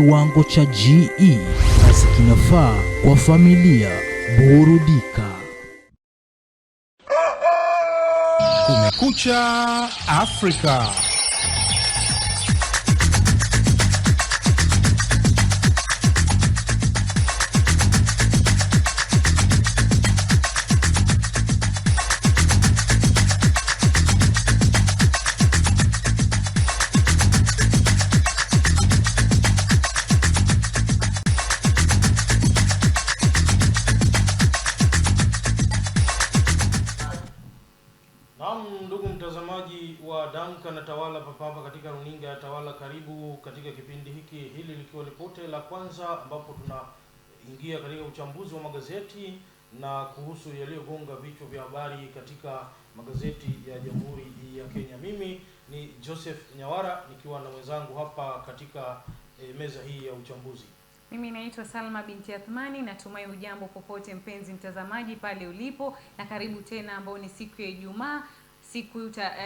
kiwango cha GE, basi kinafaa kwa familia. Burudika. Kumekucha Afrika. Ndugu mtazamaji wa Damka na Tawala Papapa katika runinga ya Tawala, karibu katika kipindi hili likiwa ni pote la kwanza, ambapo tunaingia katika uchambuzi wa magazeti na kuhusu yaliyogonga vichwa vya habari katika magazeti ya Jamhuri ya Kenya. Mimi ni Joseph Nyawara nikiwa na mwenzangu hapa katika meza hii ya uchambuzi. Mimi naitwa Salma binti Athmani. Natumai hujambo popote mpenzi mtazamaji pale ulipo, na karibu tena ambao ni siku ya Ijumaa,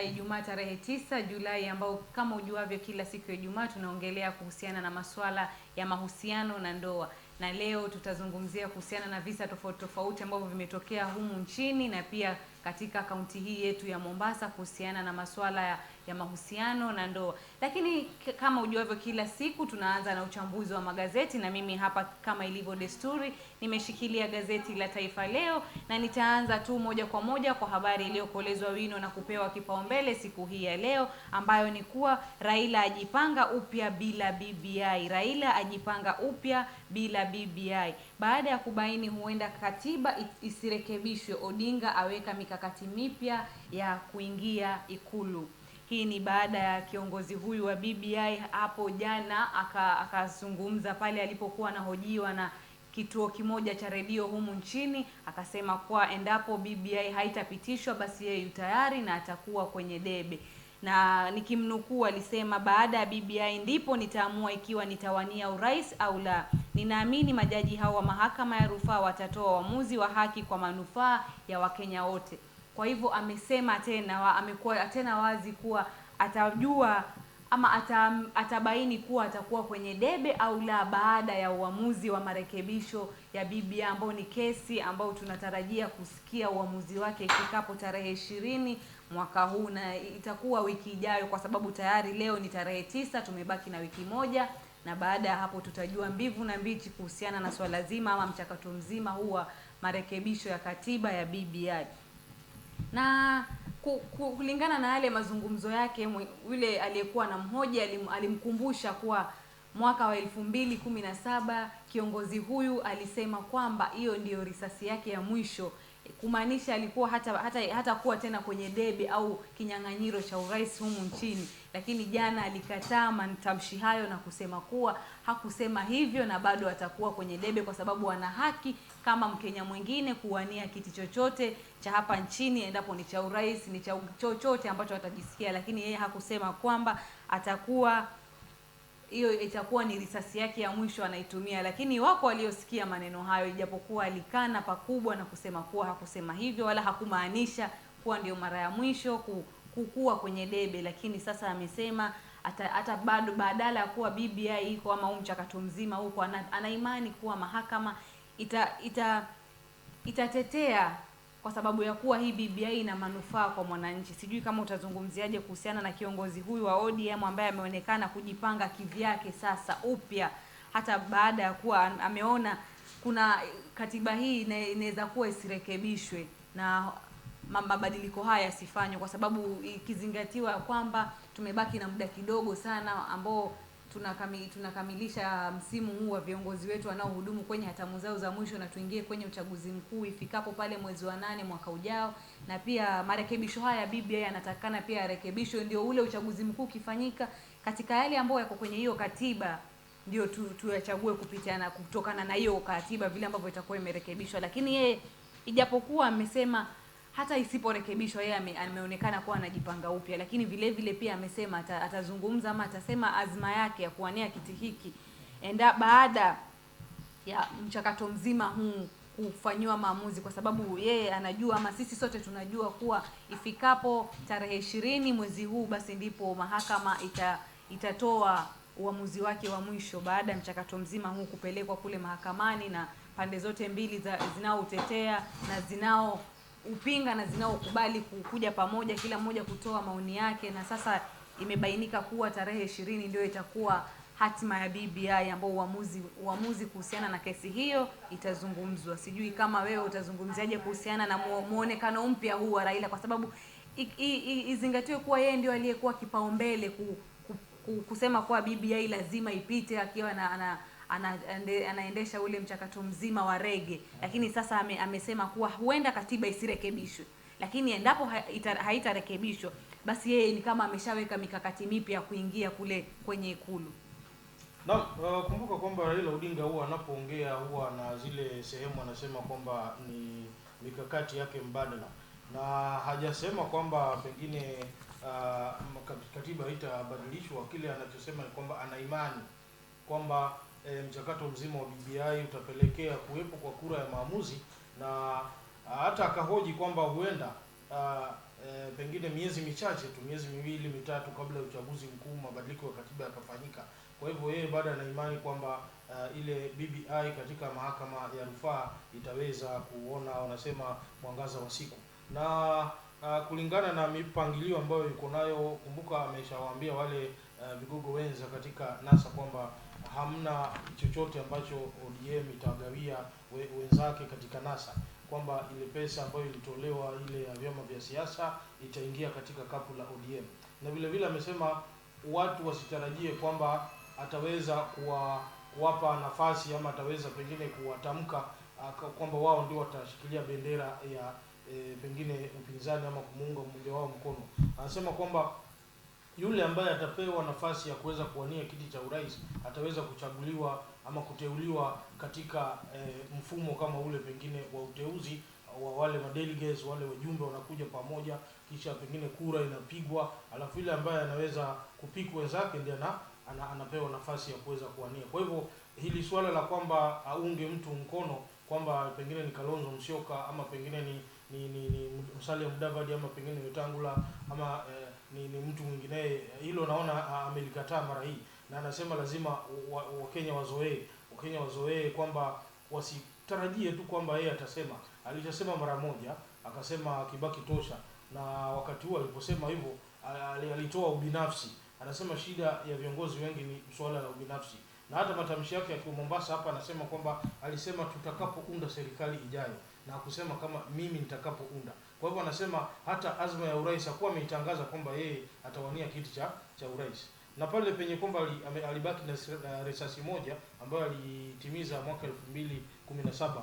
Ijumaa tarehe 9 Julai, ambao kama ujuavyo kila siku ya Ijumaa tunaongelea kuhusiana na masuala ya mahusiano na ndoa. Na leo tutazungumzia kuhusiana na visa tofauti ambavyo vimetokea humu nchini na pia katika kaunti hii yetu ya Mombasa kuhusiana na masuala ya mahusiano na ndoa. Lakini kama ujuavyo kila siku tunaanza na uchambuzi wa magazeti, na mimi hapa kama ilivyo desturi nimeshikilia gazeti la Taifa Leo, na nitaanza tu moja kwa moja kwa habari iliyokolezwa wino na kupewa kipaumbele siku hii ya leo, ambayo ni kuwa Raila ajipanga upya bila BBI. Raila ajipanga upya bila BBI. Baada ya kubaini huenda katiba isirekebishwe, Odinga aweka mikakati mipya ya kuingia Ikulu. Hii ni baada ya kiongozi huyu wa BBI hapo jana akazungumza pale alipokuwa anahojiwa na kituo kimoja cha redio humu nchini, akasema kuwa endapo BBI haitapitishwa basi yeye tayari na atakuwa kwenye debe. Na nikimnukuu alisema, baada ya BBI ndipo nitaamua ikiwa nitawania urais au la. Ninaamini majaji hao wa mahakama ya rufaa watatoa uamuzi wa haki kwa manufaa ya Wakenya wote. Kwa hivyo amesema tena, amekuwa tena wazi kuwa atajua ama atabaini kuwa atakuwa kwenye debe au la baada ya uamuzi wa marekebisho ya BBI, ambao ni kesi ambao tunatarajia kusikia uamuzi wake ifikapo tarehe 20 mwaka huu, na itakuwa wiki ijayo kwa sababu tayari leo ni tarehe 9, tumebaki na wiki moja, na baada ya hapo tutajua mbivu na mbichi kuhusiana na swala zima ama mchakato mzima huu wa marekebisho ya katiba ya BBI. Na kulingana na yale mazungumzo yake, yule aliyekuwa na mhoja alimkumbusha kuwa mwaka wa 2017 kiongozi huyu alisema kwamba hiyo ndiyo risasi yake ya mwisho, kumaanisha alikuwa hata kuwa tena kwenye debe au kinyang'anyiro cha urais humu nchini. Lakini jana alikataa matamshi hayo na kusema kuwa hakusema hivyo na bado atakuwa kwenye debe, kwa sababu ana haki kama Mkenya mwingine kuwania kiti chochote cha hapa nchini, endapo ni cha urais, ni cha chochote ambacho atajisikia. Lakini yeye hakusema kwamba atakuwa hiyo itakuwa ni risasi yake ya mwisho anaitumia. Lakini wako waliosikia maneno hayo, ijapokuwa alikana pakubwa na kusema kuwa hakusema hivyo wala hakumaanisha kuwa ndio mara ya mwisho kukua kwenye debe. Lakini sasa amesema hata bado badala ya kuwa BBI iko ama mchakato mzima huko, ana imani kuwa mahakama itatetea, kwa sababu ya kuwa hii BBI ina manufaa kwa mwananchi. Sijui kama utazungumziaje kuhusiana na kiongozi huyu wa ODM ambaye ameonekana kujipanga kivyake sasa upya, hata baada ya kuwa ameona kuna katiba hii inaweza kuwa isirekebishwe na mabadiliko haya yasifanywe, kwa sababu ikizingatiwa kwamba tumebaki na muda kidogo sana ambao tunakamilisha msimu huu wa viongozi wetu wanaohudumu kwenye hatamu zao za mwisho, na tuingie kwenye uchaguzi mkuu ifikapo pale mwezi wa 8 mwaka ujao. Na pia marekebisho haya ya BBI yanatakana pia yarekebishwe, ndio ule uchaguzi mkuu ukifanyika katika yale ambayo yako kwenye hiyo katiba ndio tuyachague kupitiana kutokana na hiyo katiba vile ambavyo itakuwa imerekebishwa. Lakini yeye ijapokuwa amesema hata isiporekebishwa, yeye ameonekana kuwa anajipanga upya, lakini vile vile pia amesema atazungumza ama atasema azma yake ya kuwania kiti hiki baada ya mchakato mzima huu kufanywa maamuzi, kwa sababu yeye anajua ama sisi sote tunajua kuwa ifikapo tarehe 20 mwezi huu basi ndipo mahakama itatoa uamuzi wake wa mwisho baada ya mchakato mzima huu kupelekwa kule mahakamani na pande zote mbili zinaoutetea na zinaoupinga na zinaokubali kuja pamoja, kila mmoja kutoa maoni yake, na sasa imebainika kuwa tarehe 20 ndio itakuwa hatima ya BBI ambao uamuzi kuhusiana na kesi hiyo itazungumzwa. Sijui kama wewe utazungumziaje kuhusiana na muonekano mpya huu wa Raila, kwa sababu izingatiwe kuwa yeye ndio aliyekuwa kipaumbele kusema kuwa BBI lazima ipite, akiwa anaendesha ule mchakato mzima wa rege, lakini sasa amesema kuwa huenda katiba isirekebishwe, lakini endapo haitarekebishwa basi yeye ni kama ameshaweka mikakati mipya ya kuingia kule kwenye Ikulu. Na kumbuka kwamba Raila Odinga huwa anapoongea huwa na zile sehemu anasema kwamba ni mikakati yake mbadala, na hajasema kwamba pengine katiba haitabadilishwa. Kile anachosema ni kwamba ana imani kwamba mchakato mzima wa BBI utapelekea kuwepo kwa kura ya maamuzi, na hata akahoji kwamba huenda pengine miezi michache tu, miezi 2-3 kabla ya uchaguzi mkuu, mabadiliko ya katiba yakafanyika. Kwa hivyo yeye bado ana imani kwamba ile BBI katika mahakama ya rufaa itaweza kuona, wanasema, mwangaza wa siku. Na kulingana na mipangilio ambayo yuko nayo, kumbuka ameshawaambia wale vigogo wenza katika NASA kwamba hamna chochote ambacho ODM itagawia wenzake katika NASA, kwamba ile pesa ambayo ilitolewa ile ya vyama vya siasa itaingia katika kapu la ODM. Na vile vile amesema watu wasitarajie kwamba ataweza kuwapa nafasi ama ataweza pengine kuwatamka kwamba wao ndio watashikilia bendera ya pengine upinzani ama kumuunga mmoja wao mkono. Anasema kwamba yule ambaye atapewa nafasi ya kuweza kuwania kiti cha urais ataweza kuchaguliwa ama kuteuliwa katika mfumo kama ule pengine wa uteuzi wa wale delegates, wale wajumbe wanakuja pamoja, kisha pengine kura inapigwa, alafu yule ambaye anaweza kupiku wenzake ndiye anapewa nafasi ya kuweza kuwania. Kwa hivyo hili swala la kwamba aunge mtu mkono kwamba pengine ni Kalonzo Musyoka ama pengine ni Musalia Mudavadi ama pengine Wetangula ama ni mtu mwingine, hilo naona amelikataa mara hii, na anasema lazima Wakenya wazoee kwamba wasitarajie tu kwamba yeye atasema. Alishasema mara moja akasema Kibaki tosha, na wakati huo aliposema hivyo alitoa ubinafsi. Anasema shida ya viongozi wengi ni swala la ubinafsi, na hata matamshi yake ya Mombasa hapa anasema kwamba alisema tutakapounda serikali ijayo, na kusema kama mimi nitakapounda. Kwa hivyo anasema hata azma ya urais hakuwa ameitangaza kwamba yeye atawania kiti cha urais. Na pale penye kwamba alibaki na risasi moja ambayo alitimiza mwaka 2017,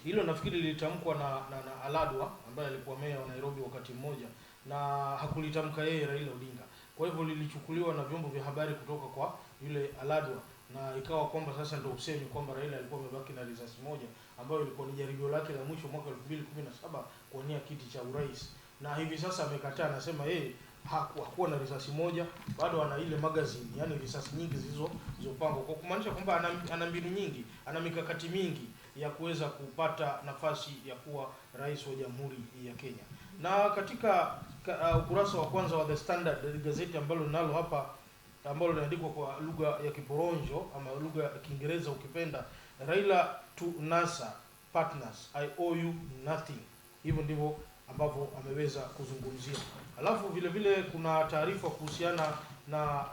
hilo nafikiri lilitamkwa na Aladwa ambaye alikuwa meya wa Nairobi wakati mmoja, na hakulitamka yeye Raila Odinga. Kwa hivyo lilichukuliwa na vyombo vya habari kutoka kwa yule Aladwa, na ikawa kwamba sasa ndio usemi kwamba Raila alikuwa amebaki na risasi moja ambayo ilikuwa ni jaribio lake la mwisho mwaka 2017 kuwania kiti cha urais. Na hivi sasa amekataa, anasema yeye hakuwa na risasi moja, bado ana ile magazine, yani risasi nyingi zilizopangwa, kwa kumaanisha kwamba ana mbinu nyingi, ana mikakati mingi ya kuweza kupata nafasi ya kuwa rais wa Jamhuri ya Kenya. Na katika ukurasa wa kwanza wa The Standard, gazeti ambalo ninalo hapa, ambalo linaandikwa kwa lugha ya Kiporonjo ama lugha ya Kiingereza ukipenda, Raila to NASA partners, I owe you nothing. Hivyo ndivyo ambavyo ameweza kuzungumzia. Alafu vile vile kuna taarifa kuhusiana na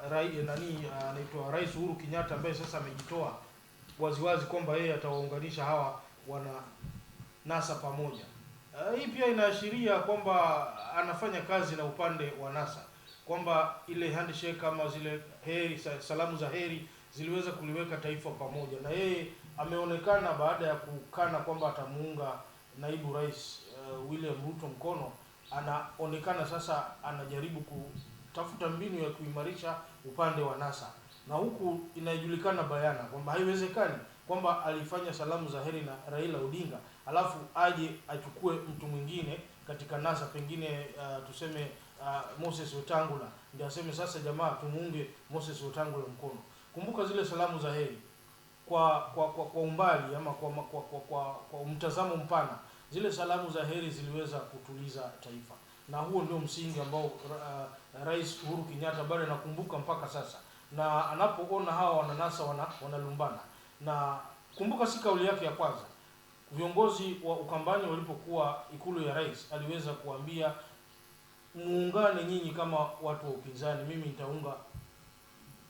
anaitwa Rais Uhuru Kenyatta ambaye sasa amejitoa waziwazi kwamba yeye atawaunganisha hawa wana NASA pamoja. Hii pia inaashiria kwamba anafanya kazi na upande wa NASA, kwamba ile handshake kama zile salamu za heri ziliweza kuliweka taifa pamoja, na yeye ameonekana baada ya kukana kwamba atamuunga naibu rais William Ruto mkono, anaonekana sasa anajaribu kutafuta mbinu ya kuimarisha upande wa NASA, na huku inajulikana bayana kwamba haiwezekani kwamba alifanya salamu za heri na Raila Odinga alafu aje achukue mtu mwingine katika NASA, pengine tuseme Moses Wetangula, ndio aseme sasa jamaa tumuunge Moses Wetangula mkono. Kumbuka zile salamu za heri kwa umbali ama kwa mtazamo mpana, zile salamu za heri ziliweza kutuliza taifa, na huo ndio msingi ambao Rais Uhuru Kenyatta bado anakumbuka mpaka sasa. na anapoona hawa wananasa wanalumbana. Na kumbuka, si kauli yake ya kwanza. Viongozi wa Ukambani walipokuwa ikulu ya rais, aliweza kuambia muungane nyinyi kama watu wa upinzani, mimi nitaunga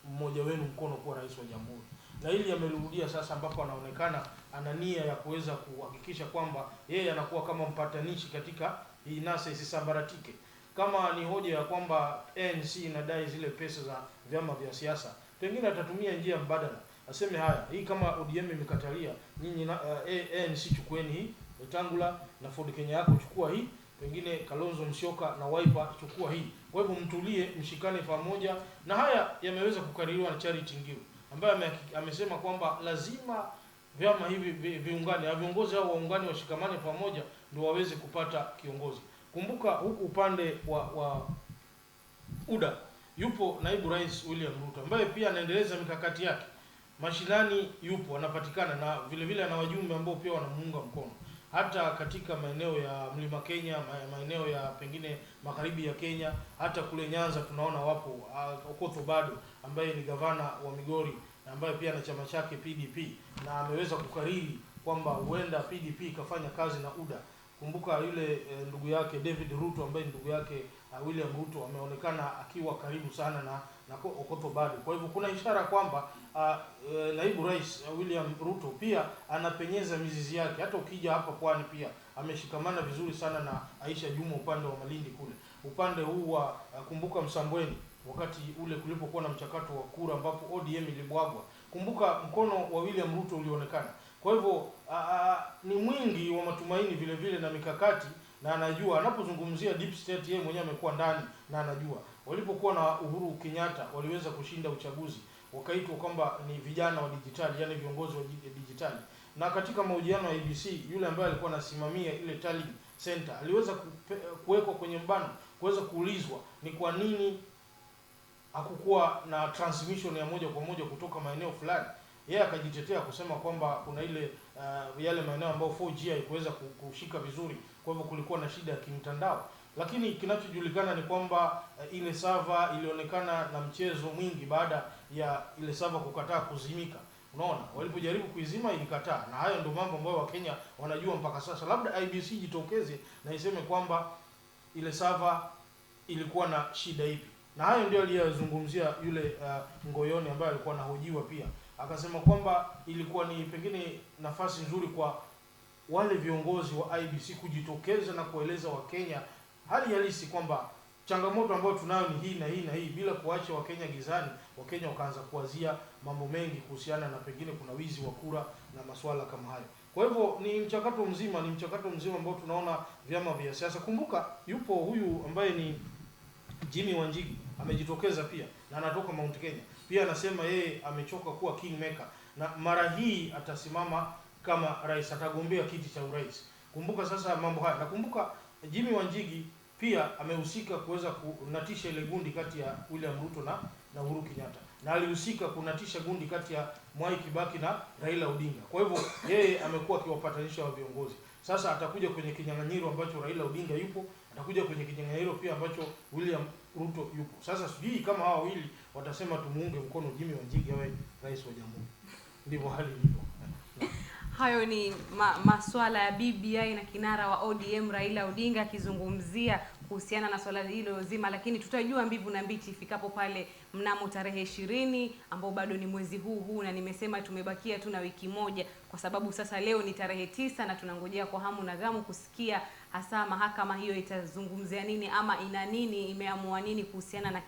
mmoja wenu mkono kuwa rais wa jamhuri. Na hili amerudia sasa, ambapo anaonekana ana nia ya kuweza kuhakikisha kwamba yeye anakuwa kama mpatanishi katika hii NASA isisambaratike. Kama ni hoja ya kwamba ANC inadai zile pesa za vyama vya siasa, pengine atatumia njia mbadala, aseme haya, hii kama ODM imekatalia, nyinyi ANC chukueni hii, Wetangula na Ford Kenya yako chukua hii, pengine Kalonzo Musyoka na Wiper chukua hii. Kwa hivyo mtulie, mshikane pamoja. Na haya yameweza kukaririwa na Charity Ngilu, ambaye amesema kwamba lazima vyama hivi viungane, na viongozi hao waungane, washikamane pamoja ndio waweze kupata kiongozi. Kumbuka huku upande wa UDA yupo naibu rais William Ruto, ambaye pia anaendeleza mikakati yake. Mashinani yupo, anapatikana, na vile vile ana wajumbe ambao pia wanamuunga mkono. Hata katika maeneo ya Mlima Kenya, maeneo ya pengine magharibi ya Kenya, hata kule Nyanza tunaona wapo. Okoth Obado ambaye ni gavana wa Migori, ambaye pia na chama chake PDP, na ameweza kukariri kwamba huenda PDP ikafanya kazi na UDA. Kumbuka yule ndugu yake David Ruto, ambaye ndugu yake William Ruto, ameonekana akiwa karibu sana na Okoth Obado. Kwa hivyo kuna ishara kwamba naibu rais William Ruto pia anapenyeza mizizi yake. Hata ukija hapa Pwani pia ameshikamana vizuri sana na Aisha Juma upande wa Malindi kule. Upande huu wa kumbuka Msambweni, wakati ule kulipokuwa na mchakato wa kura ambapo ODM ilibwagwa, kumbuka mkono wa William Ruto ulionekana. Kwa hivyo ni mwingi wa matumaini vile vile na mikakati, na anajua anapozungumzia deep state, yeye mwenyewe amekuwa ndani na anajua. Walipokuwa na Uhuru Kenyatta waliweza kushinda uchaguzi, wakaitwa kwamba ni vijana wa dijitali, yani viongozi wa dijitali. Na katika mahojiano ya ABC, yule ambaye alikuwa anasimamia ile tallying center aliweza kuwekwa kwenye mbano, kuweza kuulizwa ni kwa nini hakukuwa na transmission ya moja kwa moja kutoka maeneo fulani. Yeye akajitetea kusema kwamba kuna ile yale maeneo ambayo 4G haikuweza kushika vizuri, kwa hivyo kulikuwa na shida ya kimtandao. Lakini kinachojulikana ni kwamba ile server ilionekana na mchezo mwingi baada ya ile server kukataa kuzimika. Unaona, walipojaribu kuizima ilikataa. Na hayo ndio mambo ambayo Wakenya wanajua mpaka sasa. Labda IBC jitokeze na iseme kwamba ile server ilikuwa na shida ipi. Na hayo ndio aliyozungumzia yule Ngoyoni ambaye alikuwa anahojiwa pia. Akasema kwamba ilikuwa ni pengine nafasi nzuri kwa wale viongozi wa IBC kujitokeza na kueleza Wakenya hali halisi kwamba changamoto ambayo tunayo ni hii na hii na hii, bila kuacha Wakenya gizani. Wakenya wakaanza kuwazia mambo mengi kuhusiana na pengine kuna wizi wa kura na masuala kama hayo. Kwa hivyo ni mchakato mzima ambao tunaona vyama vya siasa. Kumbuka yupo huyu ambaye ni Jimmy Wanjigi, amejitokeza pia na anatoka Mount Kenya. Pia anasema yeye amechoka kuwa kingmaker na mara hii atasimama kama rais, atagombea kiti cha urais. Kumbuka sasa mambo haya. Na kumbuka Jimmy Wanjigi pia amehusika kuweza kunatisha ile gundi kati ya William Ruto na Uhuru Kenyatta. Na alihusika kunatisha gundi kati ya Mwai Kibaki na Raila Odinga. Kwa hivyo yeye amekuwa akiwapatanisha wa viongozi. Sasa atakuja kwenye kinyang'anyiro ambacho Raila Odinga yupo, atakuja kwenye kinyang'anyiro pia ambacho William Ruto yupo. Sasa sijui kama hawa wawili watasema tumuunge mkono Jimmy Wanjigi awe rais wa jamhuri. Ndivyo hali ilivyo. Hayo ni masuala ya BBI na kinara wa ODM Raila Odinga akizungumzia kuhusiana na swala hilo zima, lakini tutajua mbivu na mbichi ifikapo pale mnamo tarehe 20 ambao bado ni mwezi huu, na nimesema tumebakia tu na wiki moja kwa sababu sasa leo ni tarehe 9 na tunangojea kwa hamu na gamu kusikia hasa mahakama hiyo itazungumzia nini ama ina nini, imeamua nini kuhusiana na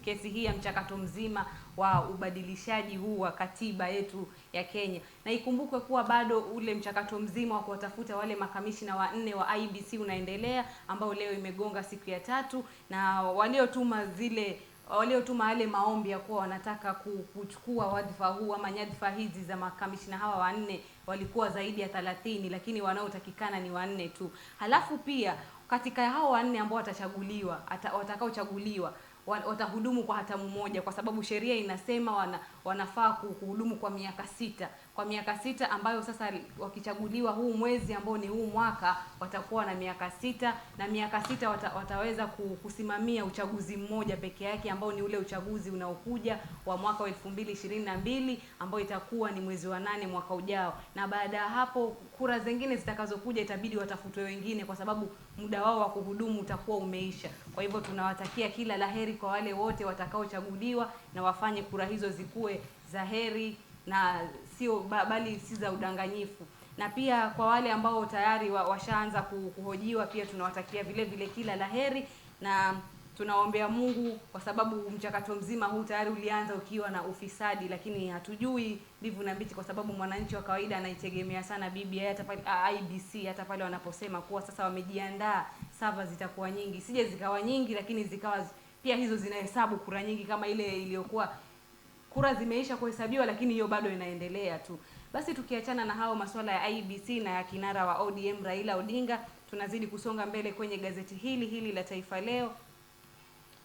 kesi hii ya mchakato mzima wa ubadilishaji huu wa katiba yetu ya Kenya. Na ikumbukwe kuwa bado ule mchakato mzima wa kuwatafuta wale makamishina wanne wa IBC unaendelea, ambao leo imegonga siku ya 3, na waliotuma yale maombi ya kuwa wanataka kuchukua wadhifa huu ama nyadhifa hizi za makamishina hawa wanne walikuwa zaidi ya 30, lakini wanaotakikana ni wanne tu. Halafu pia katika hao wanne ambao watakaochaguliwa watahudumu kwa hatamu moja, kwa sababu sheria inasema wanafaa kuhudumu kwa miaka 6. Kwa miaka 6 ambayo sasa wakichaguliwa huu mwezi ambao ni huu mwaka watakuwa na miaka 6, na miaka 6 wataweza kusimamia uchaguzi mmoja peke yake ambao ni ule uchaguzi unaokuja wa mwaka wa 2022 ambao itakuwa ni mwezi wa 8 mwaka ujao. Na baada ya hapo kura zingine zitakazokuja itabidi watafutwe wengine kwa sababu muda wao wa kuhudumu utakuwa umeisha. Kwa hivyo tunawatakia kila laheri kwa wale wote watakaochaguliwa, na wafanye kura hizo zikuwe za heri na sio bali si za udanganyifu. Na pia kwa wale ambao tayari washaanza kuhojiwa pia tunawatakia vile vile kila laheri, na tunaombea Mungu kwa sababu mchakato mzima huu tayari ulianza ukiwa na ufisadi, lakini hatujui ndivyo na mbichi, kwa sababu mwananchi wa kawaida anaitegemea sana BBI, hata pale IBC, hata pale wanaposema kuwa sasa wamejiandaa, server zitakuwa nyingi, sije zikawa nyingi lakini zikawa pia hizo zinahesabu kura nyingi kama ile iliyokuwa kura zimeisha kuhesabiwa lakini hiyo bado inaendelea tu. Basi tukiachana na hao masuala ya IBC na ya kinara wa ODM Raila Odinga, tunazidi kusonga mbele kwenye gazeti hili la Taifa Leo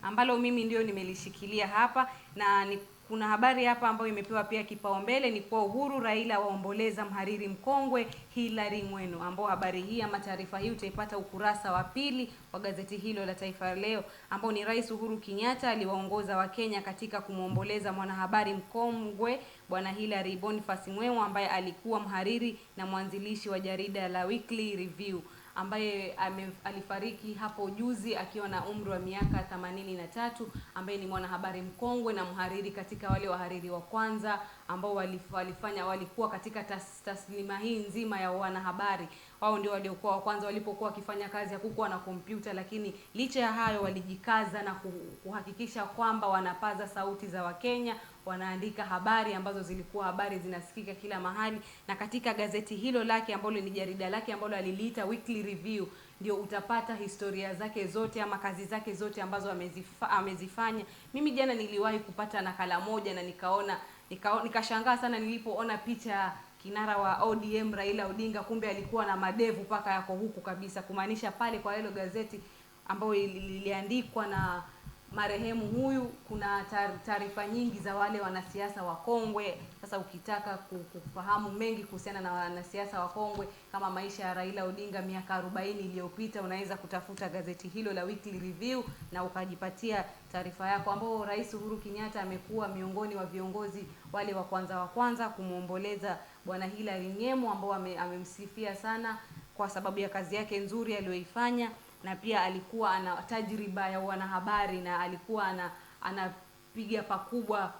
ambalo mimi ndio nimelishikilia hapa, na kuna habari hapa ambayo imepewa pia kipaumbele ni kwa Uhuru Raila waomboleza mhariri mkongwe Hilary Ng'weno, ambao habari hii ama taarifa hii utaipata ukurasa wa 2 wa gazeti hilo la Taifa Leo, ambao ni Rais Uhuru Kenyatta aliwaongoza wa Kenya katika kumwomboleza mwanahabari mkongwe Bwana Hilary Boniface Ng'weno ambaye alikuwa mhariri na mwanzilishi wa jarida la Weekly Review, ambaye alifariki hapo juzi akiwa na umri wa miaka 83, ambaye ni mwanahabari mkongwe na mhariri katika wale wahariri wa kwanza ambao walikuwa katika taslima hii nzima ya wanahabari. Wao ndio waliokuwa wa kwanza walipokuwa wakifanya kazi, hakukuwa na kompyuta, lakini licha ya hayo walijikaza na kuhakikisha kwamba wanapaza sauti za Wakenya, wanaandika habari ambazo zilikuwa habari zinasikika kila mahali. Na katika gazeti hilo lake ambalo ni jarida lake ambalo aliliita Weekly Review, ndio utapata historia zake zote ama kazi zake zote ambazo amezifanya. Mimi jana niliwahi kupata nakala moja na nikashangaa sana nilipoona picha kinara wa ODM Raila Odinga, kumbe alikuwa na madevu paka yako huku kabisa, kumaanisha pale kwa hilo gazeti ambayo liliandikwa na marehemu huyu kuna taarifa nyingi za wale wanasiasa wakongwe. Sasa ukitaka kufahamu mengi kuhusiana na wanasiasa wakongwe kama maisha ya Raila Odinga miaka 40 iliyopita, unaweza kutafuta gazeti hilo la Weekly Review na ukajipatia taarifa yako, ambao Rais Uhuru Kenyatta amekuwa miongoni wa viongozi wale wa kwanza kumuomboleza Bwana Hilary Ng'weno, ambao amemsifia sana kwa sababu ya kazi yake nzuri aliyoifanya, na pia alikuwa ana tajriba ya wanahabari na alikuwa anapiga pakubwa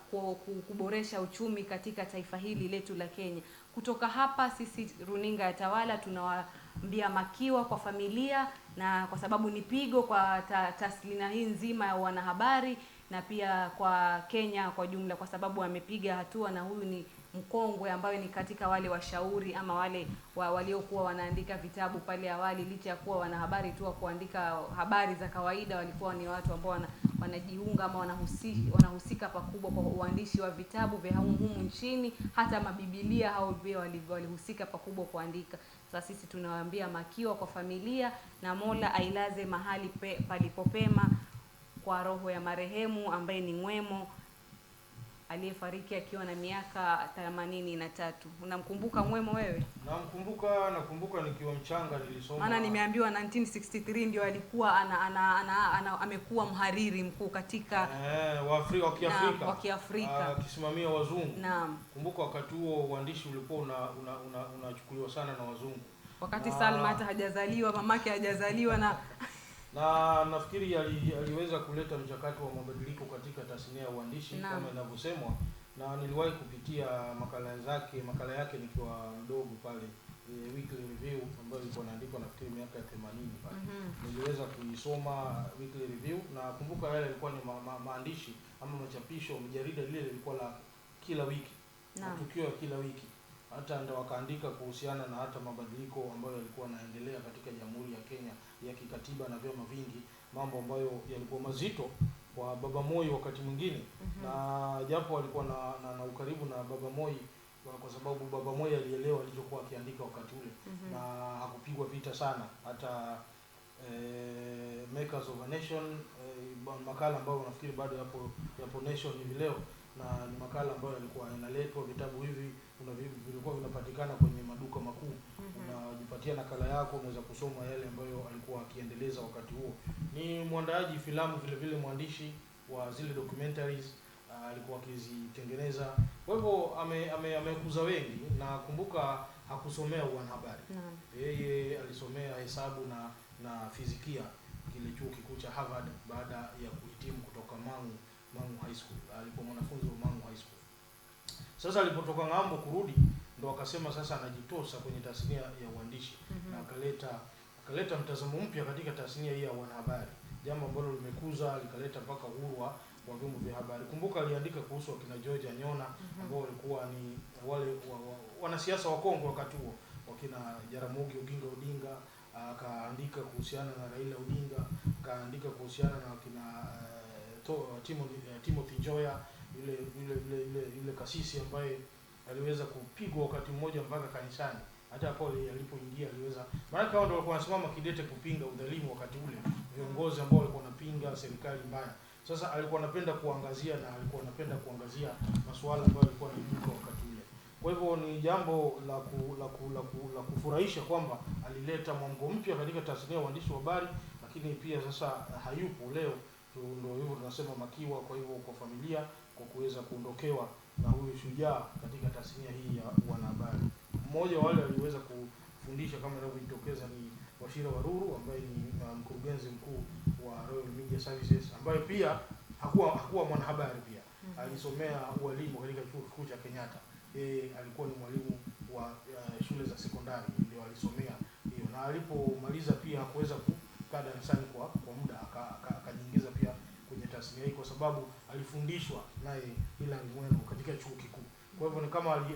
kuboresha uchumi katika taifa hili letu la Kenya. Kutoka hapa sisi runinga ya Tawala tunawaambia makiwa kwa familia, na kwa sababu ni pigo kwa taslina hii nzima ya wanahabari na pia kwa Kenya kwa jumla, kwa sababu amepiga hatua, na huyu ni mkongwe ambayo ni katika wale washauri ama wale waliokuwa wanaandika vitabu pale awali. Licha ya kuwa wanahabari tu wa kuandika habari za kawaida, walikuwa ni watu ambao wanajiunga ama wanahusika pakubwa kwa uandishi wa vitabu vya humu nchini, hata mabibilia hao pia walihusika pakubwa kuandika. Sasa sisi tunawaambia makiwa kwa familia, na Mola ailaze mahali palipopema kwa roho ya marehemu ambaye ni Ng'weno aliyefariki akiwa na miaka 83. Unamkumbuka Ng'weno wewe? Nakumbuka nikiwa mchanga nilisoma. Maana nimeambiwa 1963 ndio alikuwa amekuwa mhariri mkuu katika wa Kiafrika akisimamia wazungu. Naam. Kumbuka wakati huo uandishi ulikuwa unachukuliwa sana na wazungu. Wakati Salma hata hajazaliwa, mamake hajazaliwa, na nafikiri aliweza kuleta mchakato wa mabadiliko katika tasnia ya uandishi kama inavyosemwa, na niliwahi kupitia makala yake nikiwa mdogo pale Weekly Review ambayo ilikuwa inaandikwa nafikiri miaka ya 80 pale. Niliweza kuisoma Weekly Review, na kumbuka yale yalikuwa ni maandishi ama machapisho, jarida lile lilikuwa la kila wiki, matukio ya kila wiki. Hata ndio wakaandika kuhusiana na hata mabadiliko ambayo yalikuwa yanaendelea katika Jamhuri ya Kenya ya kikatiba na vyama vingi, mambo ambayo yalikuwa mazito kwa Baba Moi wakati mwingine. Na japo alikuwa na ukaribu na Baba Moi kwa sababu Baba Moi alielewa alichokuwa akiandika wakati ule, na hakupigwa vita sana. Hata Makers of a Nation, makala ambayo nafikiri bado yapo Nation hivi leo, na ni makala ambayo yalikuwa yanaletwa. Vitabu hivi vilikuwa vinapatikana kwenye maduka makuu. Unajipatia nakala yako, unaweza kusoma yale ambayo alikuwa akiendeleza wakati huo. Ni mwandaaji filamu vile vile mwandishi wa zile documentaries, alikuwa akizitengeneza. Kwa hivyo amekuza wengi, na kumbuka hakusomea uanahabari. Yeye alisomea hesabu na fizikia kile chuo kikuu cha Harvard baada ya kuhitimu kutoka Mangu High School. Alikuwa mwanafunzi wa Mangu High School. Sasa alipotoka ng'ambo kurudi, ndo akasema sasa anajitosa kwenye tasnia ya uandishi. Na akaleta mtazamo mpya katika tasnia hii ya wanahabari, jambo ambalo limekuza likaleta mpaka uhuru wa vyombo vya habari. Kumbuka aliandika kuhusu akina George Anyona ambao walikuwa ni wale wanasiasa wa Kongo wakati huo, wakina Jaramogi Oginga Odinga. Akaandika kuhusiana na Raila Odinga, akaandika kuhusiana na wakina Timothy Njoya, yule kasisi ambaye aliweza kupigwa wakati mmoja mpaka kanisani. Hata hapo alipoingia aliweza, maana hao ndio walikuwa wanasimama kidete kupinga udhalimu wakati ule, viongozi ambao walikuwa wanapinga serikali mbaya. Sasa alikuwa anapenda kuangazia masuala ambayo yalikuwa yanaibuka wakati ule. Kwa hivyo ni jambo la kufurahisha kwamba alileta mwamko mpya katika tasnia ya uandishi wa habari, lakini pia sasa hayupo leo. Ndio hivyo tunasema makiwa, kwa hivyo kwa familia, kwa kuweza kuondokewa na huyu shujaa katika tasnia hii ya wanahabari. Mmoja wale aliweza kufundisha kama inavyojitokeza ni Wachira Waruru, ambaye ni mkurugenzi mkuu wa Royal Media Services, ambaye pia hakuwa mwanahabari pia. Alisomea ualimu katika chuo kikuu cha Kenyatta. Alikuwa ni mwalimu wa shule za sekondari, ndio alisomea hiyo. Na alipomaliza pia hakuweza kukaa darasani kwa muda, akajiingiza pia kwenye tasnia hii kwa sababu alifundishwa naye Hilary Mweno katika chuo kikuu. Kwa hivyo ni kama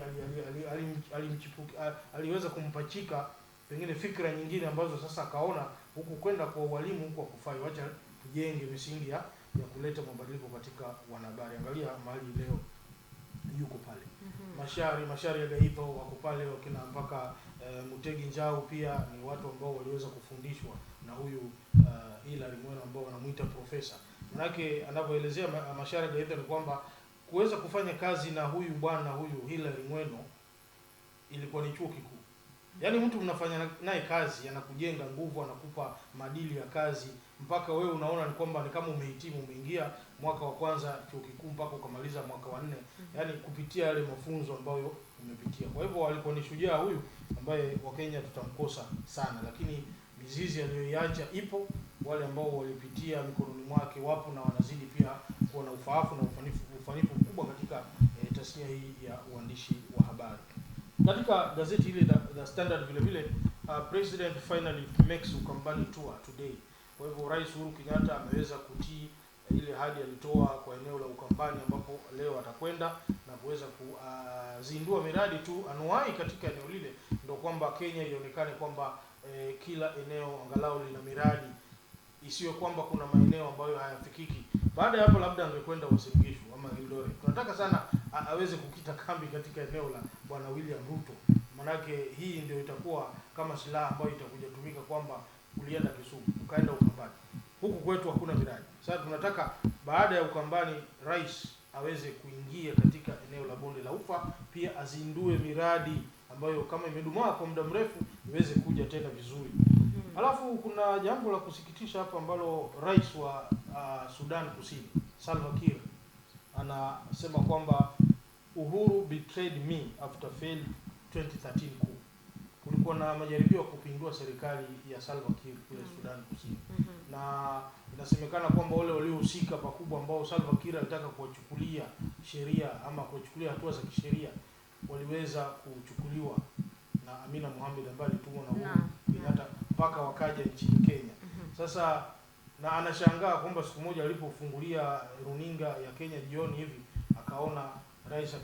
aliweza kumpachika pengine fikra nyingine ambazo sasa akaona huku kwenda kwa walimu huku hakufai, wacha tujenge misingi ya kuleta mabadiliko katika wanahabari. Angalia mahali leo yuko pale. Mashari ya Gaitho wako pale, wakina mpaka Mutegi Njau pia ni watu ambao waliweza kufundishwa na huyu Hilary Mweno ambao wanamuita profesa. Manake anavyoelezea Mashari ya Gaitho ni kwamba kuweza kufanya kazi na huyu Hilary Mweno ilikuwa ni chuo kikuu. Yaani mtu mnafanya naye kazi, anakujenga nguvu, anakupa maadili ya kazi, mpaka wewe unaona ni kwamba ni kama umehitimu, umeingia mwaka wa kwanza chuo kikuu mpaka ukamaliza mwaka wa 4. Yaani kupitia yale mafunzo ambayo umepitia. Kwa hivyo alikuwa ni shujaa huyu ambaye Wakenya tutamkosa sana, lakini mizizi aliyoiacha ipo. Wale ambao walipitia mikononi mwake wapo na wanazidi pia kuwa na ufahamu na ufanifu mkubwa katika tasnia hii ya uandishi wa habari. Katika gazeti ile The Standard vile vile, President finally makes Ukambani tour today. Kwa hivyo Rais Uhuru Kenyatta ameweza kutii ile hadi alitoa kwa eneo la Ukambani, ambapo leo atakwenda na kuweza kuzindua miradi tu anuwai katika eneo lile, ndio kwamba Kenya ionekane kwamba kila eneo angalau lina miradi, isiwe kwamba kuna maeneo ambayo hayafikiki. Baada ya hapo labda angekwenda Uasin Gishu ama Eldoret. Tunataka sana aweze kukita kambi katika eneo la Bwana William Ruto. Manake hii ndio itakuwa kama silaha ambayo itakuja tumika kwamba ulienda Kisumu, ukaenda Ukambani. Huku kwetu hakuna miradi. Sasa tunataka baada ya Ukambani rais aweze kuingia katika eneo la Bonde la Ufa, pia azindue miradi ambayo kama imedumaa kwa muda mrefu iweze kuja tena vizuri. Alafu kuna jambo la kusikitisha hapa ambalo rais wa Sudan Kusini Salva Kiir anasema kwamba Uhuru betrayed me after failed 2013 coup. Kulikuwa na majaribio ya kupindua serikali ya Salva Kiir kule Sudan Kusini. Na inasemekana kwamba wale waliohusika pakubwa ambao Salva Kiir alitaka kuwachukulia sheria ama kuwachukulia hatua za kisheria waliweza kuchukuliwa na Amina Mohamed ambaye alitumwa na Uhuru Kenyatta mpaka wakaja nchini Kenya. Sasa na anashangaa kwamba siku moja alipofungulia runinga ya Kenya jioni hivi akaona rais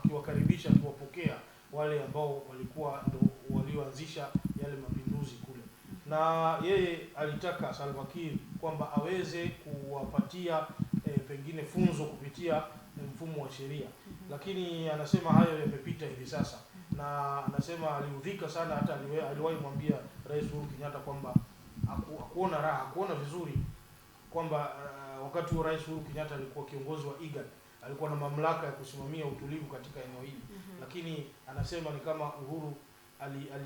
akiwakaribisha, akiwapokea wale ambao walikuwa ndo walioanzisha yale mapinduzi kule. Na yeye alitaka Salva Kiir kwamba aweze kuwapatia pengine funzo kupitia mfumo wa sheria. Lakini anasema hayo yamepita hivi sasa. Na anasema aliudhika sana, hata aliwahi mwambia Rais Uhuru Kenyatta kwamba hakuona raha, hakuona vizuri kwamba wakati wa Rais Uhuru Kenyatta alikuwa kiongozi wa IGAD, alikuwa na mamlaka ya kusimamia utulivu katika eneo hili. Lakini anasema ni kama Uhuru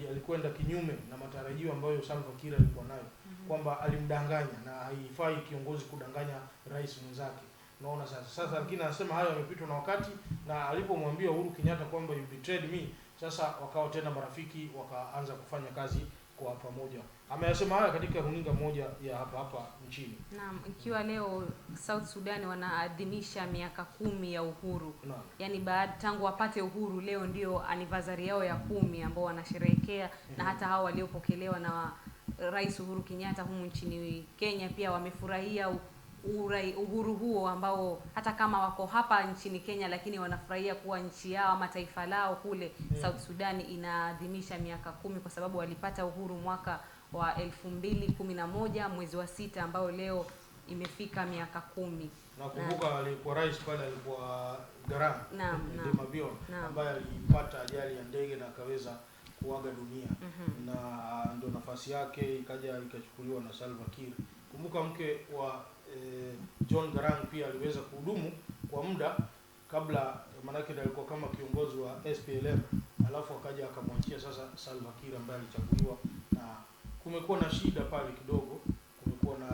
alikwenda kinyume na matarajio ambayo Salva Kiir alikuwa nayo, kwamba alimdanganya, na haifai kiongozi kudanganya rais mwenzake. Unaona sasa, lakini anasema hayo yamepitwa na wakati, na alipomwambia Uhuru Kenyatta kwamba you betrayed me, sasa wakawa tena marafiki, wakaanza kufanya kazi kwa pamoja. Ameyasema haya katika runinga moja ya hapa nchini. Naam, ikiwa leo South Sudan wanaadhimisha miaka 10 ya uhuru. Naam. Yaani tangu wapate uhuru, leo ndio anniversary yao ya 10 ambao wanasherehekea. Na hata hao waliopokelewa na Rais Uhuru Kenyatta humu nchini Kenya pia wamefurahia uhuru huo, ambao hata kama wako hapa nchini Kenya lakini wanafurahia kuwa nchi yao ama taifa lao kule South Sudan inaadhimisha miaka 10, kwa sababu walipata uhuru mwaka wa 2011 mwezi wa 6, ambao leo imefika miaka 10. Nakumbuka alikuwa rais pale, alikuwa Garang Mabior, ambaye alipata ajali ya ndege na akaweza kuaga dunia. Na ndio nafasi yake ikaja ikachukuliwa na Salva Kiir. Kumbuka mke wa John Garang pia aliweza kuhudumu kwa muda kabla, manake alikuwa kama kiongozi wa SPLM, alafu akaja akamwachia sasa Salva Kiir ambaye alichaguliwa. Na kumekuwa na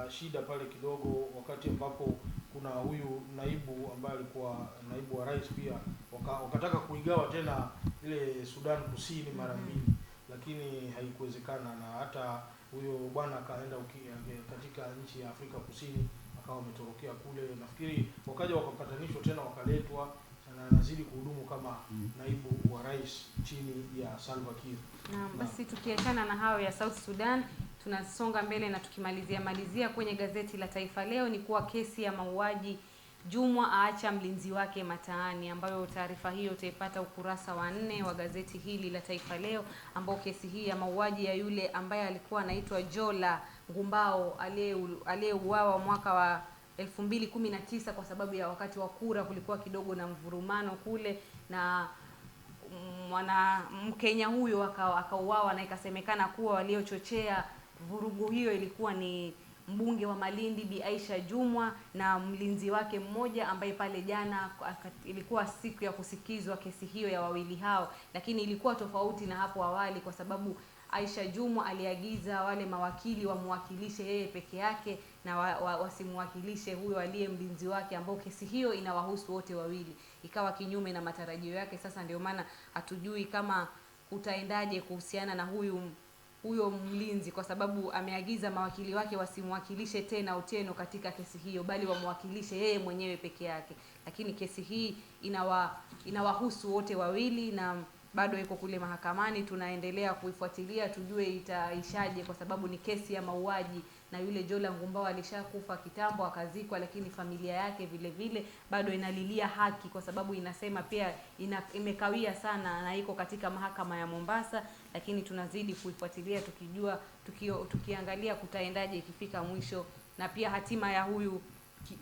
shida pale kidogo, wakati ambapo kuna huyu naibu ambaye alikuwa naibu wa rais pia, wakataka kuigawa tena ile Sudan Kusini mara mbili, lakini haikuwezekana, na hata huyo bwana akaenda katika nchi ya Afrika Kusini, akawa ametorokea kule. Nafikiri wakaja wakapatanishwa tena, wakaletwa, na anazidi kuhudumu kama naibu wa rais chini ya Salva Kiir. Basi tukiachana na hayo ya South Sudan, tunasonga mbele na tukimalizia kwenye gazeti la Taifa Leo ni kuwa kesi ya mauaji, Jumwa aacha mlinzi wake mataani, ambayo taarifa hiyo utaipata ukurasa wa 4 wa gazeti hili la Taifa Leo, ambao kesi hii ya mauaji ya yule ambaye alikuwa anaitwa Jola Ngumbao aliyeuawa mwaka wa 2019 kwa sababu ya wakati wa kura kulikuwa kidogo na mvurumano kule, na Mkenya huyo akauawa, na ikasemekana kuwa waliochochea vurugu hiyo ilikuwa ni mbunge wa Malindi Bi Aisha Jumwa na mlinzi wake mmoja, ambaye pale jana ilikuwa siku ya kusikizwa kesi hiyo ya wawili hao. Lakini ilikuwa tofauti na hapo awali, kwa sababu Aisha Jumwa aliagiza wale mawakili wamwakilishe yeye peke yake na wasimwakilishe huyo aliye mlinzi wake, ambao kesi hiyo inawahusu wote wawili. Ikawa kinyume na matarajio yake. Sasa ndio maana hatujui kama utaendaje kuhusiana na huyo mlinzi, kwa sababu ameagiza mawakili wake wasimwakilishe tena Otieno katika kesi hiyo, bali wamwakilishe yeye mwenyewe peke yake. Lakini kesi hii inawahusu wote wawili, na bado iko kule mahakamani. Tunaendelea kuifuatilia tujue itaishaje, kwa sababu ni kesi ya mauaji, na yule Jola Ngumbao alishakufa kitambo akazikwa, lakini familia yake vile vile bado inalilia haki, kwa sababu inasema pia imekawia sana na iko katika mahakama ya Mombasa. Lakini tunazidi kuifuatilia tukiangalia kutaendaje ikifika mwisho, na pia hatima ya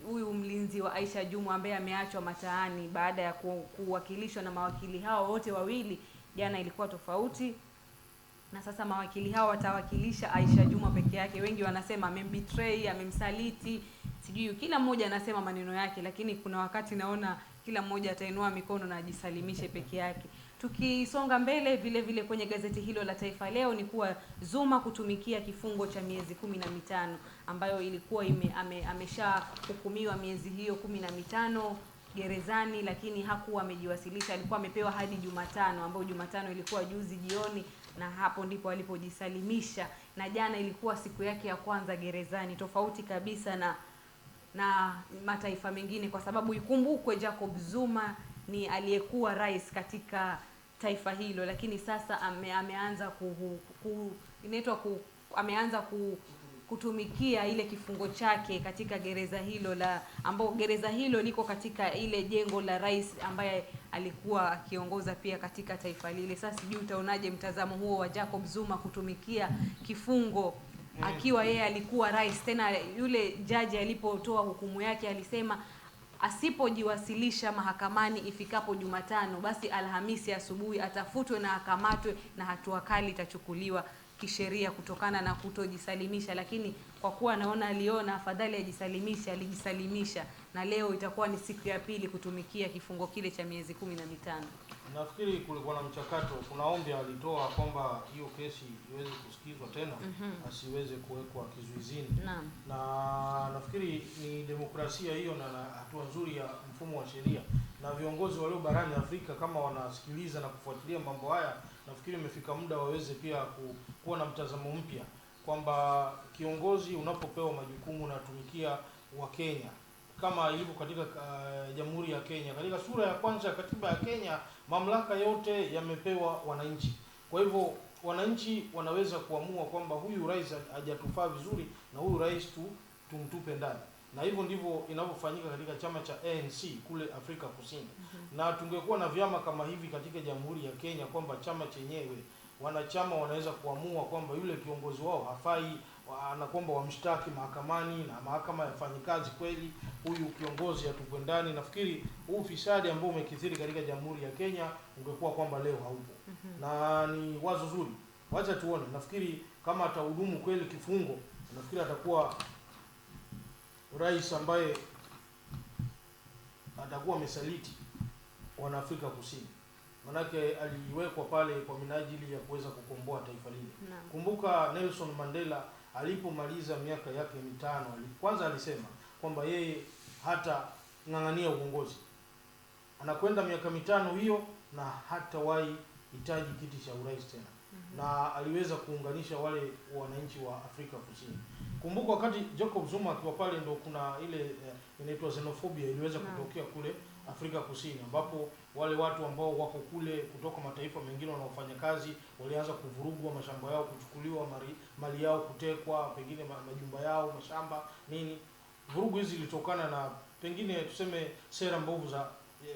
huyu mlinzi wa Aisha Jumwa ambaye ameachwa mataani baada ya kuwakilishwa na mawakili hao wote wawili. Jana ilikuwa tofauti, na sasa mawakili hao watawakilisha Aisha Jumwa peke yake. Wengi wanasema amembetray, amemsaliti, sijui, kila mmoja anasema maneno yake, lakini kuna wakati naona kila mmoja atainua mikono na ajisalimishe peke yake. Tukisonga mbele vile vile kwenye gazeti hilo la Taifa Leo ni kuwa Zuma kutumikia kifungo cha miezi 15, ambayo ilikuwa ameshahukumiwa miezi hiyo 15 gerezani, lakini hakuwa amejiwasilisha. Alikuwa amepewa hadi Jumatano, ambayo Jumatano ilikuwa juzi jioni, na hapo ndipo alipojisalimisha. Na jana ilikuwa siku yake ya kwanza gerezani, tofauti kabisa na mataifa mengine, kwa sababu ikumbukwe Jacob Zuma ni aliyekuwa rais katika taifa hilo, lakini sasa ameanza kutumikia ile kifungo chake katika gereza hilo ambao gereza hilo liko katika ile jengo la rais ambaye alikuwa akiongoza pia katika taifa lile. Sasa sijui utaonaje mtazamo huo wa Jacob Zuma kutumikia kifungo akiwa yeye alikuwa rais. Tena yule jaji alipotoa hukumu yake alisema asipojiwasilisha mahakamani ifikapo Jumatano, basi Alhamisi asubuhi atafutwe na akamatwe na hatua kali itachukuliwa. kisheria kutokana na kutojisalimisha, lakini kwa kuwa aliona afadhali alijisalimisha, na leo itakuwa ni siku ya pili kutumikia kifungo kile cha miezi 15. Nafikiri kulikuwa na mchakato, kuna ombi alitoa kwamba hiyo kesi iweze kusikizwa tena, asiweze kuwekwa kizuizini. Na nafikiri ni demokrasia hiyo na hatua nzuri ya mfumo wa sheria, na viongozi walio barani Afrika kama wanasikiliza na kufuatilia mambo haya, nafikiri imefika muda waweze pia kuwa na mtazamo mpya kwamba kiongozi unapopewa majukumu unatumikia wa Kenya kama ilivyo katika Jamhuri ya Kenya. Katika sura ya kwanza ya katiba ya Kenya, mamlaka yote yamepewa wananchi. Kwa hivyo wananchi wanaweza kuamua kwamba huyu rais hajatufaa vizuri na huyu rais tumtupe ndani. Na hivyo ndivyo inavyofanyika katika chama cha ANC kule Afrika Kusini. Na tungekuwa na vyama kama hivi katika Jamhuri ya Kenya, kwamba chama chenyewe wanachama wanaweza kuamua kwamba yule kiongozi wao hafai, na kwamba wamshtaki mahakamani na mahakama yafanye kazi kweli, huyu kiongozi atupwe ndani. Nafikiri huu ufisadi ambao umekithiri katika Jamhuri ya Kenya ungekuwa kwamba leo haupo. Na ni wazo zuri. Wacha tuone. Nafikiri kama atahudumu kweli kifungo, nafikiri atakuwa rais ambaye atakuwa amesaliti wana Afrika Kusini. Manake aliwekwa pale kwa minajili ya kuweza kukomboa taifa lile. Kumbuka Nelson Mandela alipomaliza miaka yake 5, kwanza alisema kwamba yeye hata ng'ang'ania uongozi. Anakwenda miaka 5 hiyo na hatawahi hitaji kiti cha urais tena. Na aliweza kuunganisha wale wananchi wa Afrika Kusini. Kumbuka wakati Jacob Zuma akiwa pale, ndo kuna ile inaitwa xenophobia iliweza kutokea kule Afrika Kusini, ambapo wale watu ambao wako kule kutoka mataifa mengine wanaofanya kazi walianza kuvurugwa, mashamba yao kuchukuliwa, mali yao kutekwa, pengine majumba yao, mashamba nini. Vurugu hizi zilitokana na pengine tuseme sera mbovu za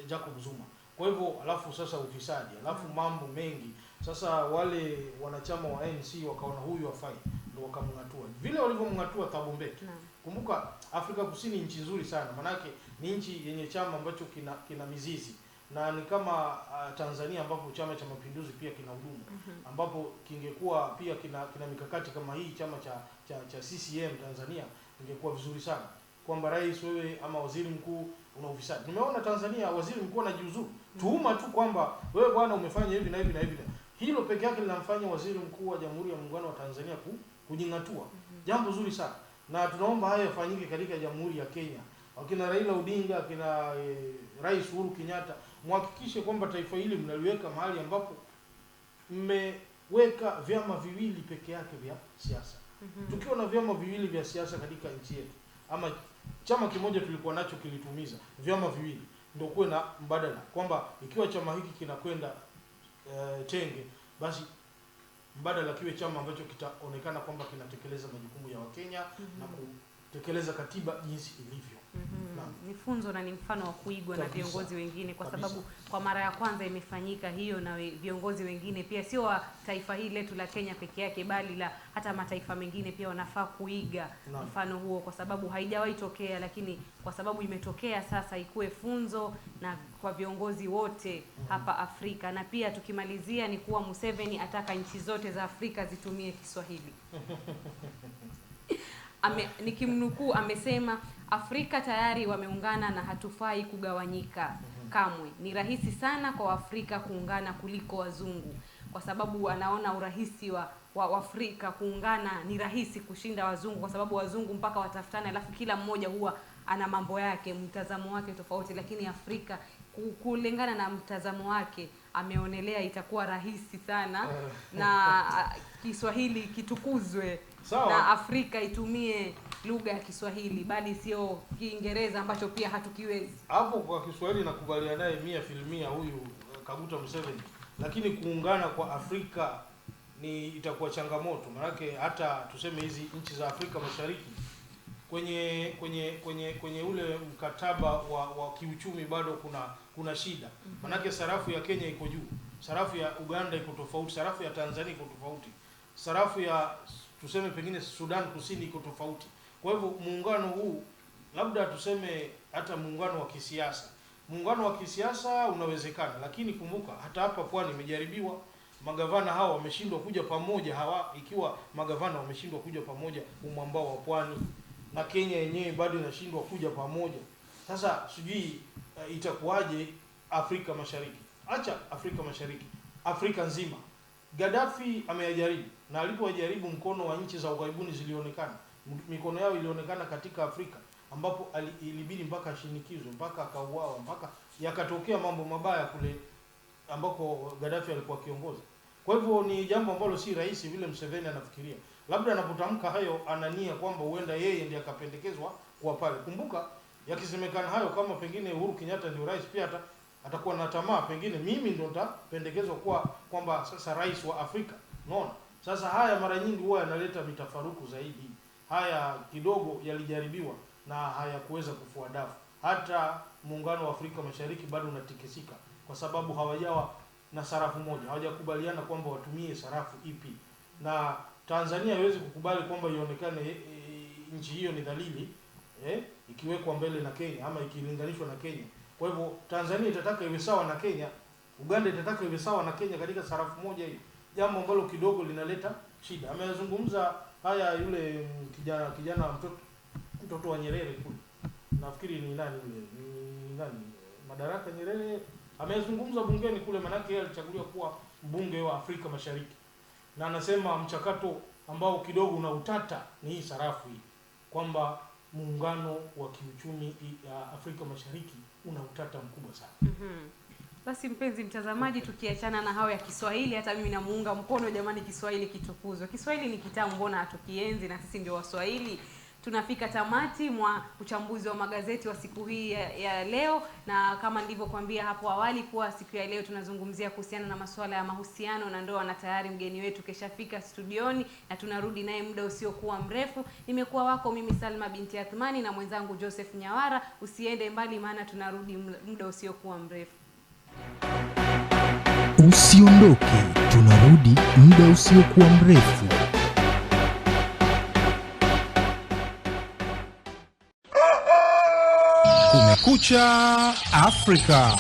Jacob Zuma. Kwa hivyo alafu sasa ufisadi, alafu mambo mengi. Sasa wale wanachama wa ANC wakaona huyu hafai, ndio wakamngatua. Vile walivyomngatua Thabo Mbeki. Kumbuka Afrika Kusini nchi nzuri sana, manake ni nchi yenye chama ambacho kina mizizi, na ni kama Tanzania ambapo Chama cha Mapinduzi pia kina hudumu, ambapo kingekuwa pia kina mikakati kama hii chama cha CCM Tanzania, ingekuwa vizuri sana kwamba rais wewe ama waziri mkuu una ufisadi. Nimeona Tanzania waziri mkuu anajiuzuru, tuhuma tu kwamba wewe bwana umefanya hivi na hivi na hivi. Hilo peke yake linamfanya waziri mkuu wa Jamhuri ya Muungano wa Tanzania kujingatua. Jambo zuri sana. Na tunaomba haya yafanyike katika Jamhuri ya Kenya. Wakina Raila Odinga, akina Rais Uhuru Kenyatta, muhakikishe kwamba taifa hili mnaliweka mahali ambapo mmeweka vyama viwili peke yake vya siasa. Tukiwa na vyama viwili vya siasa katika nchi yetu, ama chama kimoja tulikuwa nacho kilitumiza, vyama viwili ndio kuwe na mbadala, kwamba ikiwa chama hiki kinakwenda tenge, basi mbadala kiwe chama ambacho kitaonekana kwamba kinatekeleza majukumu ya Wakenya na kutekeleza katiba jinsi ilivyo. Ni funzo na ni mfano wa kuigwa na viongozi wengine, kwa sababu kwa mara ya kwanza imefanyika hiyo, na viongozi wengine pia sio wa taifa hili letu la Kenya peke yake, bali hata mataifa mengine pia wanafaa kuiga mfano huo, kwa sababu haijawahi tokea, lakini kwa sababu imetokea sasa ikuwe funzo na kwa viongozi wote hapa Afrika. Na pia tukimalizia ni kuwa Museveni ataka nchi zote za Afrika zitumie Kiswahili. Nikimnukuu amesema, Afrika tayari wameungana na hatufai kugawanyika kamwe. Ni rahisi sana kwa Afrika kuungana kuliko wazungu, kwa sababu anaona urahisi wa Afrika kuungana ni rahisi kushinda wazungu, kwa sababu wazungu mpaka watafutana, alafu kila mmoja huwa ana mambo yake, mtazamo wake tofauti, lakini Afrika kulingana na mtazamo wake ameonelea itakuwa rahisi sana na Kiswahili kitukuzwe. Sawa. Na Afrika itumie lugha ya Kiswahili, bali sio Kiingereza ambacho pia hatukiwezi. Hapo kwa Kiswahili nakubaliana naye 100% huyu Kaguta Museveni, lakini kuungana kwa Afrika itakuwa changamoto, maanake hata tuseme hizi nchi za Afrika Mashariki kwenye ule mkataba wa kiuchumi bado kuna shida. Maanake sarafu ya Kenya iko juu, sarafu ya Uganda iko tofauti, sarafu ya Tanzania iko tofauti, sarafu ya tuseme pengine Sudan Kusini iko tofauti. Kwa hivyo muungano huu labda tuseme hata muungano wa kisiasa. Muungano wa kisiasa unawezekana, lakini kumbuka hata hapa pwani imejaribiwa magavana hawa wameshindwa kuja pamoja, ikiwa magavana wameshindwa kuja pamoja umwambao wa pwani, na Kenya yenyewe bado inashindwa kuja pamoja, sasa sijui itakuwaje Afrika Mashariki. Acha Afrika Mashariki, Afrika nzima. Gaddafi ameyajaribu, na alipojaribu mkono wa nchi za ughaibuni zilionekana, mikono yao ilionekana katika Afrika, ambapo ilibidi mpaka shinikizwe, mpaka akauawa, mpaka yakatokea mambo mabaya kule ambako Gaddafi alikuwa kiongoza. Kwa hivyo ni jambo ambalo si rahisi vile Museveni anafikiria. Labda anapotamka hayo anania kwamba huenda yeye ndiye akapendekezwa kuwa pale. Kumbuka yakisemekana hayo, kama pengine Uhuru Kenyatta ndio rais, pia atakuwa na tamaa, pengine mimi ndio nitapendekezwa kwamba sasa rais wa Afrika. Unaona? Sasa haya mara nyingi huwa yanaleta mitafaruku zaidi. Haya kidogo yalijaribiwa na hayakuweza kufua dafu. Hata muungano wa Afrika Mashariki bado unatikisika kwa sababu hawajawa na sarafu moja, hawajakubaliana kwamba watumie sarafu ipi, na Tanzania haiwezi kukubali kwamba ionekane nchi hiyo ni dhalili ikiwekwa mbele na Kenya ama ikilinganishwa na Kenya. Kwa hivyo Tanzania itataka iwe sawa na Kenya, Uganda itataka iwe sawa na Kenya katika sarafu moja hiyo, jambo ambalo kidogo linaleta shida. Amezungumza haya yule kijana mtoto wa Nyerere kule, nafikiri ni nani yule, ni nani, Madaraka Nyerere, amezungumza bungeni kule, manake yeye alichaguliwa kuwa mbunge wa Afrika Mashariki, na anasema mchakato ambao kidogo una utata ni hii sarafu hii, kwamba muungano wa kiuchumi ya Afrika Mashariki una utata mkubwa sana. Basi mpenzi mtazamaji, tukiachana na hao ya Kiswahili, hata mimi namuunga mkono jamani, Kiswahili kitukuzwe. Kiswahili ni kitamu, mbona hatukienzi, na sisi ndio Waswahili. Tunafika tamati mwa uchambuzi wa magazeti wa siku hii ya leo, na kama nilivyokuambia hapo awali kuwa siku ya leo tunazungumzia kuhusiana na masuala ya mahusiano na ndoa, na tayari mgeni wetu keshafika studioni na tunarudi naye muda usiokuwa mrefu. Nimekuwa wako mimi Salma binti Athmani na mwenzangu Joseph Nyawara. Usiende mbali, maana tunarudi muda usiokuwa mrefu. Usiondoke, tunarudi muda usiokuwa mrefu. Kumekucha Afrika.